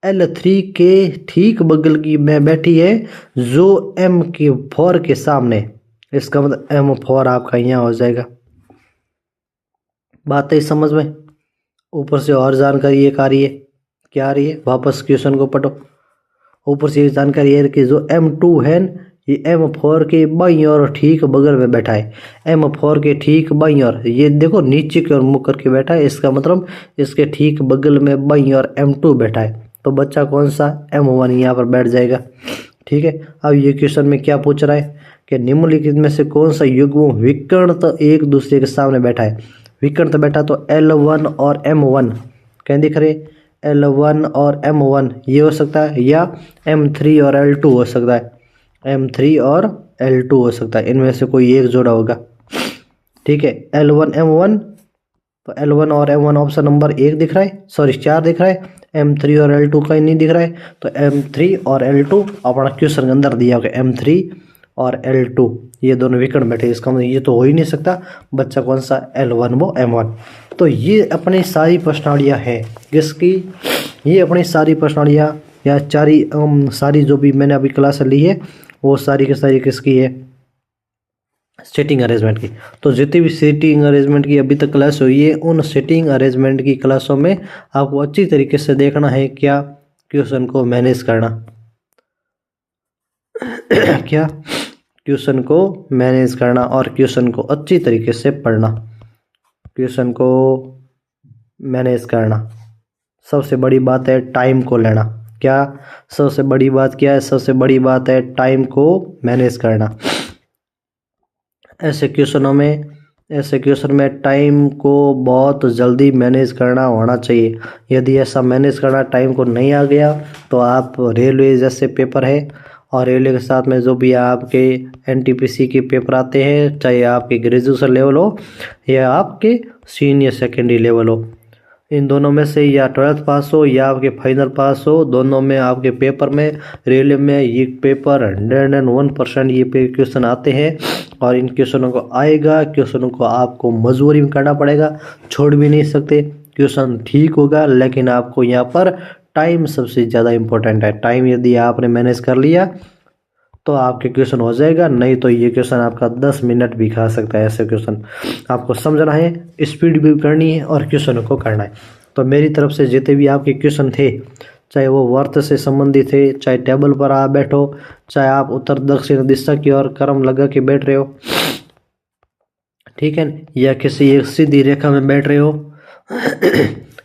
L3 के ठीक बगल की में बैठी है, जो M4 के सामने। इसका मतलब M4 आपका यहाँ हो जाएगा। बात है समझ में? ऊपर से और जानकारी एक आ रही है, क्या आ रही है? वापस क्वेश्चन को पढ़ो। ऊपर से ये जानकारी है कि जो M2 है ये M4 के बाईं ओर ठीक बगल में बैठा है, M4 के ठीक बाईं ओर। ये देखो नीचे की ओर मुख करके बैठा है, इसका मतलब इसके ठीक बगल में बाईं ओर M2 बैठा है, तो बच्चा कौन सा? M1 यहाँ पर बैठ जाएगा, ठीक है। अब ये क्वेश्चन में क्या पूछ रहा है कि निम्नलिखित में से कौन सा युग्म विकर्ण एक दूसरे के सामने बैठा है? विकर्ण बैठा तो L1 और M1 क्या दिख रहे? L1 और M1 ये हो सकता है, या M3 और L2 हो सकता है, M3 और L2 हो सकता है, इनमें से कोई एक जोड़ा होगा, ठीक है। L1 M1, तो L1 और M1 ऑप्शन नंबर 1 दिख रहा है, सॉरी 4 दिख रहा है। M3 और L2 का ही नहीं दिख रहा है, तो M3 और L2 अपना क्वेश्चन के अंदर दिया होगा, M3 और L2 ये दोनों विकर्ण बैठे, इसका मतलब ये तो हो ही नहीं सकता। बच्चा कौन सा? L1 वो M1। तो ये अपनी सारी प्रश्नावलियाँ हैं किसकी? ये अपनी सारी प्रश्नावलियाँ या सारी जो भी मैंने अभी क्लास ली है वो सारी की सारी किसकी है? सेटिंग अरेंजमेंट की। तो जितनी भी सेटिंग अरेंजमेंट की अभी तक क्लास हुई है, उन सेटिंग अरेंजमेंट की क्लासों में आपको अच्छी तरीके से देखना है क्या? क्वेश्चन को मैनेज करना। क्या? क्वेश्चन को मैनेज करना और क्वेश्चन को अच्छी तरीके से पढ़ना, क्वेश्चन को मैनेज करना। सबसे बड़ी बात है टाइम को लेना। क्या सबसे बड़ी बात क्या है? सबसे बड़ी बात है टाइम को मैनेज करना। ऐसे क्वेश्चन में टाइम को बहुत जल्दी मैनेज करना होना चाहिए। यदि ऐसा मैनेज करना टाइम को नहीं आ गया तो आप रेलवे जैसे पेपर है, और रेलवे के साथ में जो भी आपके NTPC के पेपर आते हैं, चाहे आपके ग्रेजुएशन लेवल हो या आपके सीनियर सेकेंडरी लेवल हो, इन दोनों में से या 12th पास हो या आपके फाइनल पास हो, दोनों में आपके पेपर में रेलवे में ये पेपर 101% ये क्वेश्चन आते हैं। और इन क्वेश्चनों को आएगा, क्वेश्चनों को आपको मजबूरी में करना पड़ेगा, छोड़ भी नहीं सकते। क्वेश्चन ठीक होगा, लेकिन आपको यहाँ पर टाइम सबसे ज़्यादा इम्पोर्टेंट है। टाइम यदि आपने मैनेज कर लिया तो आपके क्वेश्चन हो जाएगा, नहीं तो ये क्वेश्चन आपका 10 मिनट भी खा सकता है। ऐसे क्वेश्चन आपको समझना है, स्पीड भी करनी है और क्वेश्चन को करना है। तो मेरी तरफ से जितने भी आपके क्वेश्चन थे, चाहे वो वर्त से संबंधित थे, चाहे टेबल पर आप बैठो, चाहे आप उत्तर दक्षिण दिशा की ओर क्रम लगा के बैठ रहे हो, ठीक है, या किसी एक सीधी रेखा में बैठ रहे हो,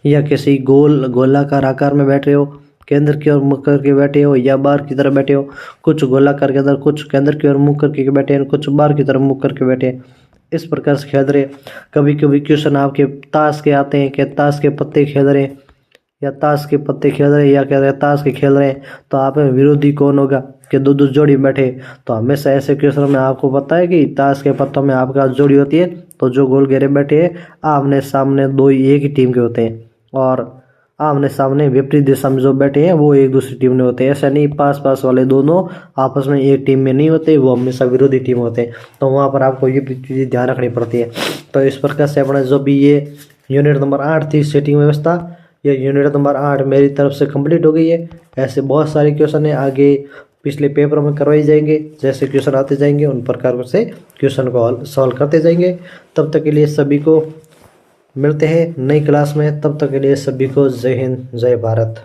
या किसी गोलाकार आकार में बैठ रहे हो, केंद्र की ओर मुख करके बैठे हो या बाहर की तरफ बैठे हो, कुछ गोलाकार के अंदर, कुछ केंद्र की ओर मुख करके बैठे हैं, कुछ बाहर की तरफ मुख करके बैठे हैं, इस प्रकार से खेल रहे। कभी कभी क्वेश्चन आपके ताश के आते हैं कि ताश के पत्ते खेल रहे हैं या ताश के पत्ते खेल रहे हैं या कह रहे हैं ताश के खेल रहे हैं, तो आप में विरोधी कौन होगा कि दो जोड़ी बैठे। तो हमेशा ऐसे क्वेश्चन में आपको पता है कि ताश के पत्तों में आपका जोड़ी होती है, तो जो गोल घेरे बैठे हैं आमने सामने दो एक ही टीम के होते हैं, और आमने सामने विपरीत दिशा में जो बैठे हैं वो एक दूसरी टीम में होते हैं। ऐसा नहीं पास पास वाले दोनों आपस में एक टीम में नहीं होते, वो हमेशा विरोधी टीम होते हैं। तो वहाँ पर आपको ये चीज़ ध्यान रखनी पड़ती है। तो इस प्रकार से अपना जो भी ये यूनिट नंबर 8 थी सेटिंग व्यवस्था, ये यूनिट नंबर 8 मेरी तरफ से कंप्लीट हो गई है। ऐसे बहुत सारे क्वेश्चन है, आगे पिछले पेपरों में करवाई जाएंगे। जैसे क्वेश्चन आते जाएंगे उन प्रकार से क्वेश्चन को सॉल्व करते जाएंगे। तब तक के लिए सभी को मिलते हैं नई क्लास में। तब तक के लिए सभी को जय हिंद, जय भारत।